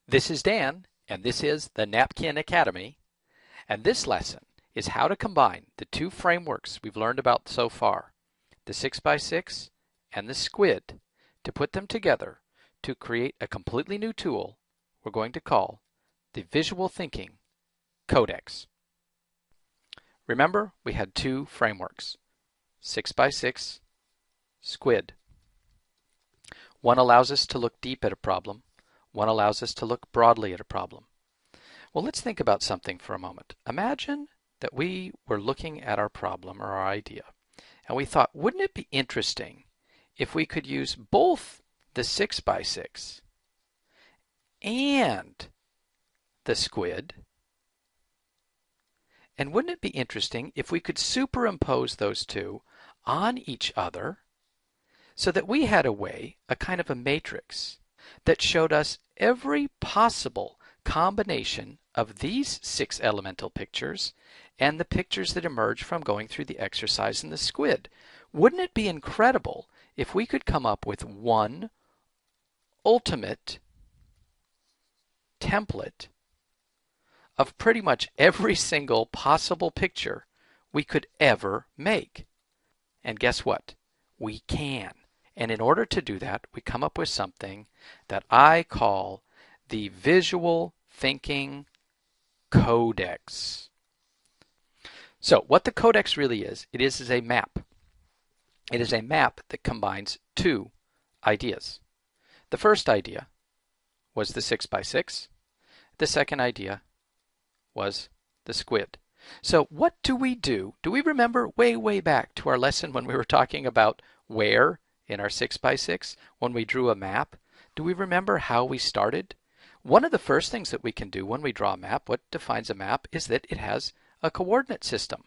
This is Dan, and this is the Napkin Academy, and this lesson is how to combine the two frameworks we've learned about so far, the 6x6 and the SQVID, to put them together to create a completely new tool we're going to call the Visual Thinking CODEX. Remember, we had two frameworks, 6x6, SQVID. One allows us to look deep at a problem. One allows us to look broadly at a problem. Well, let's think about something for a moment. Imagine that we were looking at our problem or our idea, and we thought, wouldn't it be interesting if we could use both the 6x6 and the SQVID? And wouldn't it be interesting if we could superimpose those two on each other so that we had a way, a kind of a matrix, that showed us every possible combination of these 6 elemental pictures and the pictures that emerge from going through the exercise in the SQVID? Wouldn't it be incredible if we could come up with one ultimate template of pretty much every single possible picture we could ever make? And guess what? We can. And in order to do that, we come up with something that I call the Visual Thinking CODEX. So what the CODEX really is, it is a map. It is a map that combines two ideas. The first idea was the 6x6. The second idea was the SQVID. So what do we do? Do we remember way back to our lesson when we were talking about where in our 6x6 when we drew a map? Do we remember how we started? One of the first things that we can do when we draw a map, what defines a map, is that it has a coordinate system.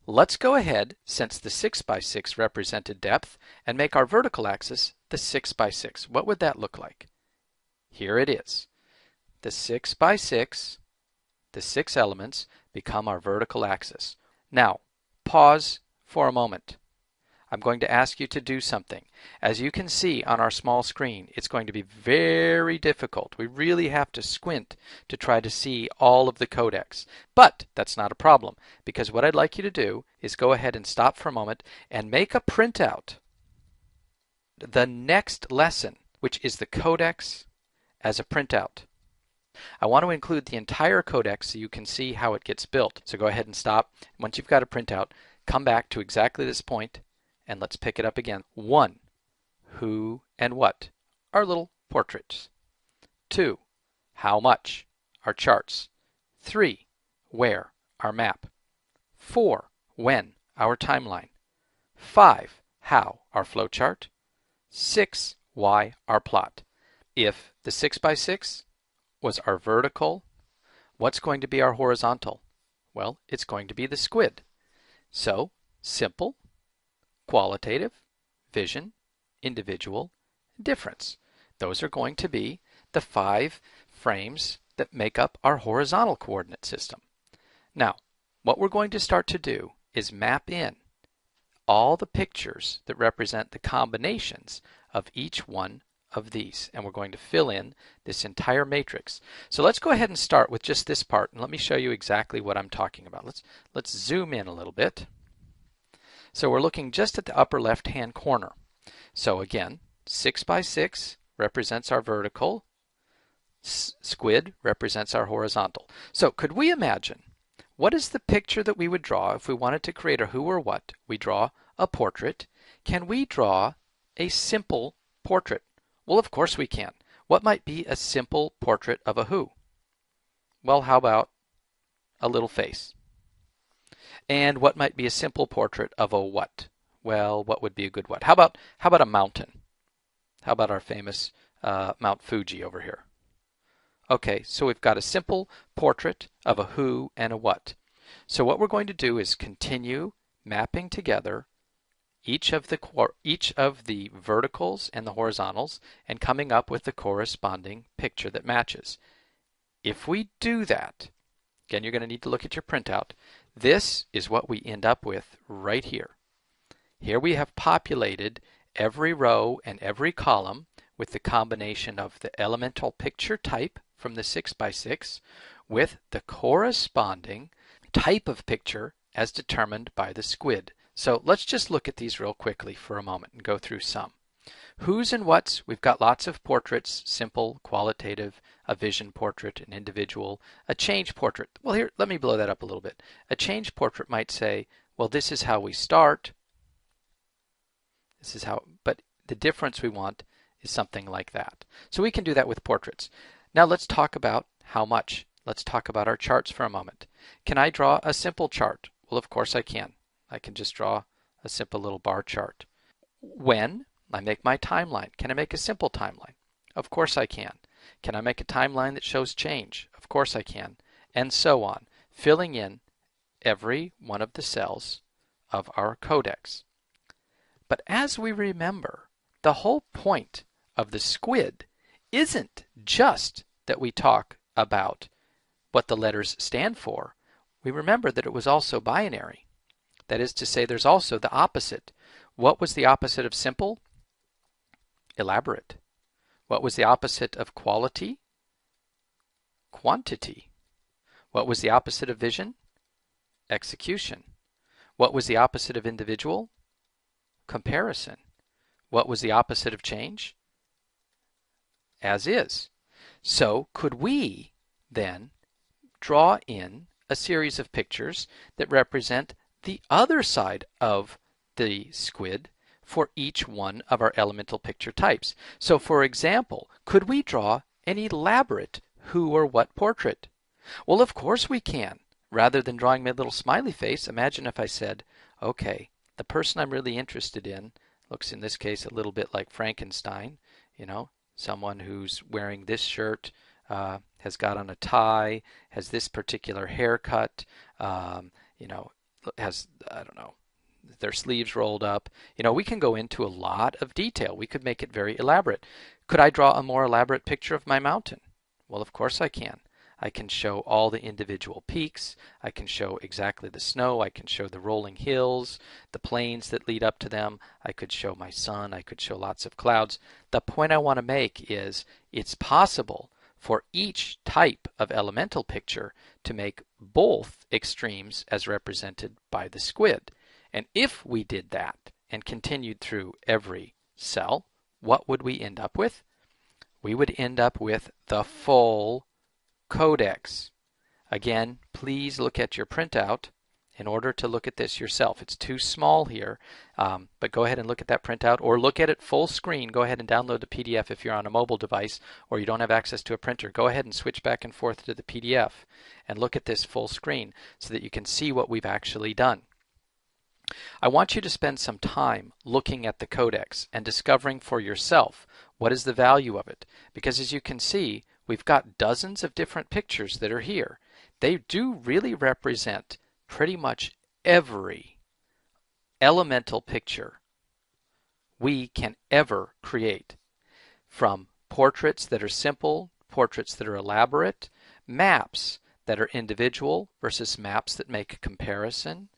Let's go ahead, since the 6x6 represented depth, and make our vertical axis the 6x6. What would that look like? Here it is. The 6x6, the 6 elements, become our vertical axis. Now, pause for a moment. I'm going to ask you to do something. As you can see on our small screen, it's going to be very difficult. We really have to squint to try to see all of the CODEX. But that's not a problem, because what I'd like you to do is go ahead and stop for a moment and make a printout. The next lesson, which is the CODEX as a printout. I want to include the entire CODEX so you can see how it gets built. So go ahead and stop. Once you've got a printout, come back to exactly this point, and let's pick it up again. 1. Who and what? Our little portraits. 2. How much? Our charts. 3. Where? Our map. 4. When? Our timeline. 5. How? Our flowchart. 6. Why? Our plot. If the 6x6 was our vertical, what's going to be our horizontal? Well, it's going to be the SQVID. So, simple, qualitative, vision, individual, difference. Those are going to be the 5 frames that make up our horizontal coordinate system. Now, what we're going to start to do is map in all the pictures that represent the combinations of each one of these, and we're going to fill in this entire matrix. So let's go ahead and start with just this part, and let me show you exactly what I'm talking about. Let's zoom in a little bit. So we're looking just at the upper left-hand corner. So again, 6x6 represents our vertical, SQVID represents our horizontal. So could we imagine, what is the picture that we would draw if we wanted to create a who or what? We draw a portrait. Can we draw a simple portrait? Well, of course we can. What might be a simple portrait of a who? Well, how about a little face? And what might be a simple portrait of a what? Well, what would be a good what? How about a mountain? How about our famous Mount Fuji over here? Okay, so we've got a simple portrait of a who and a what. So what we're going to do is continue mapping together each of the verticals and the horizontals and coming up with the corresponding picture that matches. If we do that, again, you're going to need to look at your printout. This is what we end up with right here. Here we have populated every row and every column with the combination of the elemental picture type from the 6x6 with the corresponding type of picture as determined by the SQVID. So let's just look at these real quickly for a moment and go through some. Who's and what's, we've got lots of portraits, simple, qualitative, a vision portrait, an individual, a change portrait. Well, here, let me blow that up a little bit. A change portrait might say, well, this is how we start. This is how, but the difference we want is something like that. So we can do that with portraits. Now let's talk about how much. Let's talk about our charts for a moment. Can I draw a simple chart? Well, of course I can. I can just draw a simple little bar chart. When I make my timeline, can I make a simple timeline? Of course I can. Can I make a timeline that shows change? Of course I can. And so on, filling in every one of the cells of our codex. But as we remember, the whole point of the SQVID isn't just that we talk about what the letters stand for. We remember that it was also binary. That is to say, there's also the opposite. What was the opposite of simple? Elaborate. What was the opposite of quality? Quantity. What was the opposite of vision? Execution. What was the opposite of individual? Comparison. What was the opposite of change? As is. So could we then draw in a series of pictures that represent the other side of the SQVID for each one of our elemental picture types? So for example, could we draw an elaborate who or what portrait? Well, of course we can. Rather than drawing my little smiley face, imagine if I said, okay, the person I'm really interested in looks in this case a little bit like Frankenstein, you know, someone who's wearing this shirt, has got on a tie, has this particular haircut, you know, has, I don't know, their sleeves rolled up. You know, we can go into a lot of detail. We could make it very elaborate. Could I draw a more elaborate picture of my mountain? Well, of course I can. I can show all the individual peaks. I can show exactly the snow. I can show the rolling hills, the plains that lead up to them. I could show my sun. I could show lots of clouds. The point I want to make is it's possible for each type of elemental picture to make both extremes as represented by the SQVID. And if we did that and continued through every cell, what would we end up with? We would end up with the full CODEX. Again, please look at your printout in order to look at this yourself. It's too small here, but go ahead and look at that printout or look at it full screen. Go ahead and download the PDF if you're on a mobile device or you don't have access to a printer. Go ahead and switch back and forth to the PDF and look at this full screen so that you can see what we've actually done. I want you to spend some time looking at the CODEX and discovering for yourself what is the value of it, because as you can see, we've got dozens of different pictures that are here. They do really represent pretty much every elemental picture we can ever create, from portraits that are simple, portraits that are elaborate, maps that are individual versus maps that make a comparison,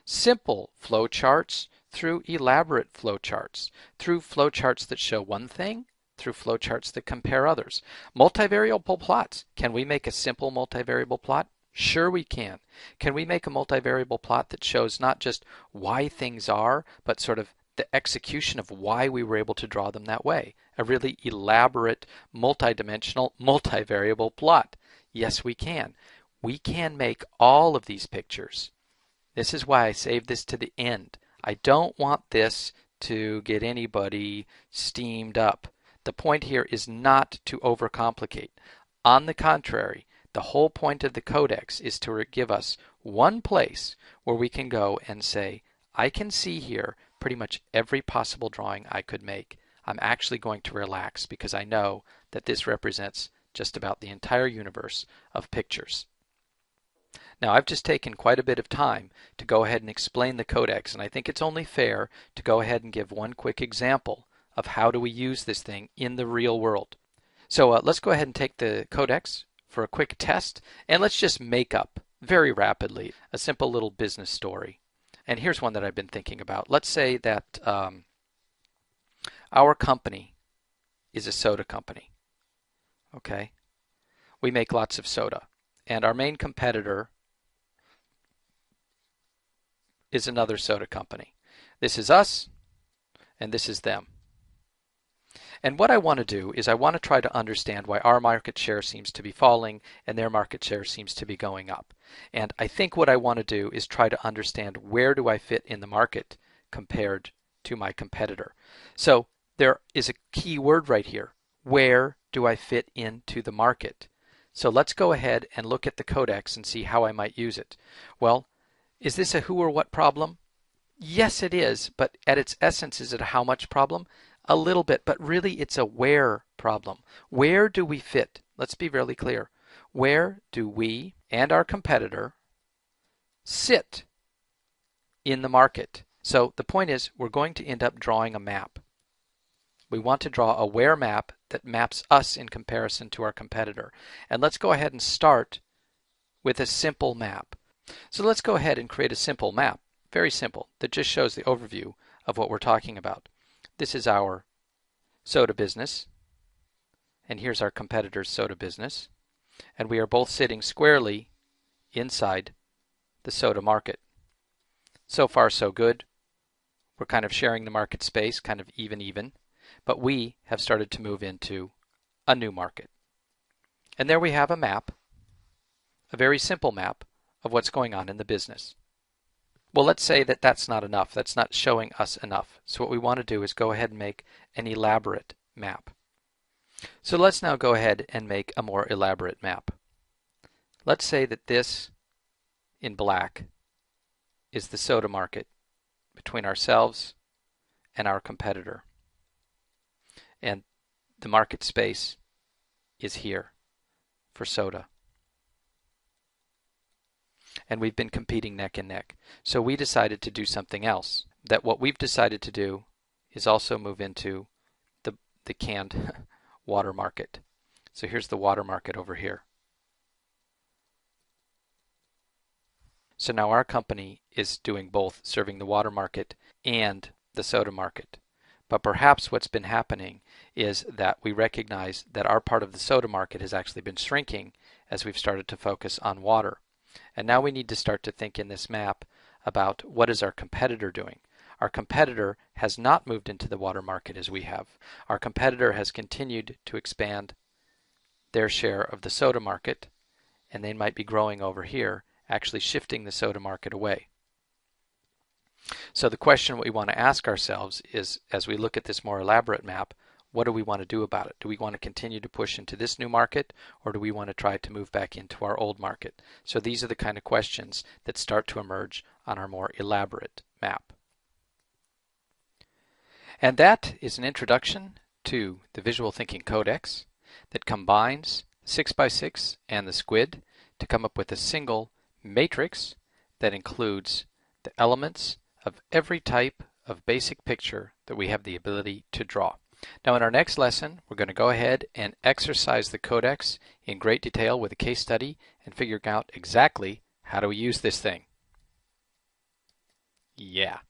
simple flowcharts through elaborate flowcharts, through flowcharts that show one thing, through flowcharts that compare others. Multivariable plots. Can we make a simple multivariable plot? Sure we can. Can we make a multivariable plot that shows not just why things are, but sort of the execution of why we were able to draw them that way? A really elaborate, multidimensional, multivariable plot. Yes, we can. We can make all of these pictures. This is why I saved this to the end. I don't want this to get anybody steamed up. The point here is not to overcomplicate. On the contrary, the whole point of the CODEX is to give us one place where we can go and say, I can see here pretty much every possible drawing I could make. I'm actually going to relax because I know that this represents just about the entire universe of pictures. Now, I've just taken quite a bit of time to go ahead and explain the CODEX, and I think it's only fair to go ahead and give one quick example of how do we use this thing in the real world. So let's go ahead and take the CODEX for a quick test, and let's just make up very rapidly a simple little business story. And here's one that I've been thinking about. Let's say that our company is a soda company. Okay? we make lots of soda. And our main competitor is another soda company. This is us, and this is them. And what I want to do is I want to try to understand why our market share seems to be falling and their market share seems to be going up. And I think what I want to do is try to understand where do I fit in the market compared to my competitor. So there is a key word right here. Where do I fit into the market? So let's go ahead and look at the CODEX and see how I might use it. Well, is this a who or what problem? Yes, it is, but at its essence, is it a how much problem? A little bit, but really it's a where problem. Where do we fit? Let's be really clear. Where do we and our competitor sit in the market? So the point is we're going to end up drawing a map. We want to draw a where map that maps us in comparison to our competitor. And let's go ahead and start with a simple map. So let's go ahead and create a simple map, very simple, that just shows the overview of what we're talking about. This is our soda business, and here's our competitor's soda business, and we are both sitting squarely inside the soda market. So far so good. We're kind of sharing the market space, kind of even, but we have started to move into a new market. And there we have a map, a very simple map of what's going on in the business. Well, let's say that that's not enough. That's not showing us enough. So what we want to do is go ahead and make an elaborate map. So let's now go ahead and make a more elaborate map. Let's say that this in black is the soda market between ourselves and our competitor. And the market space is here for soda. And we've been competing neck and neck. So we decided to do something else. That what we've decided to do is also move into the canned water market. So here's the water market over here. So now our company is doing both, serving the water market and the soda market. But perhaps what's been happening is that we recognize that our part of the soda market has actually been shrinking as we've started to focus on water. And now we need to start to think in this map about what is our competitor doing. Our competitor has not moved into the water market as we have. Our competitor has continued to expand their share of the soda market, and they might be growing over here, actually shifting the soda market away. So the question we want to ask ourselves is, as we look at this more elaborate map, what do we want to do about it? Do we want to continue to push into this new market, or do we want to try to move back into our old market? So these are the kind of questions that start to emerge on our more elaborate map. And that is an introduction to the Visual Thinking Codex that combines 6x6 and the SQVID to come up with a single matrix that includes the elements of every type of basic picture that we have the ability to draw. Now in our next lesson, we're going to go ahead and exercise the Codex in great detail with a case study and figure out exactly how do we use this thing. Yeah.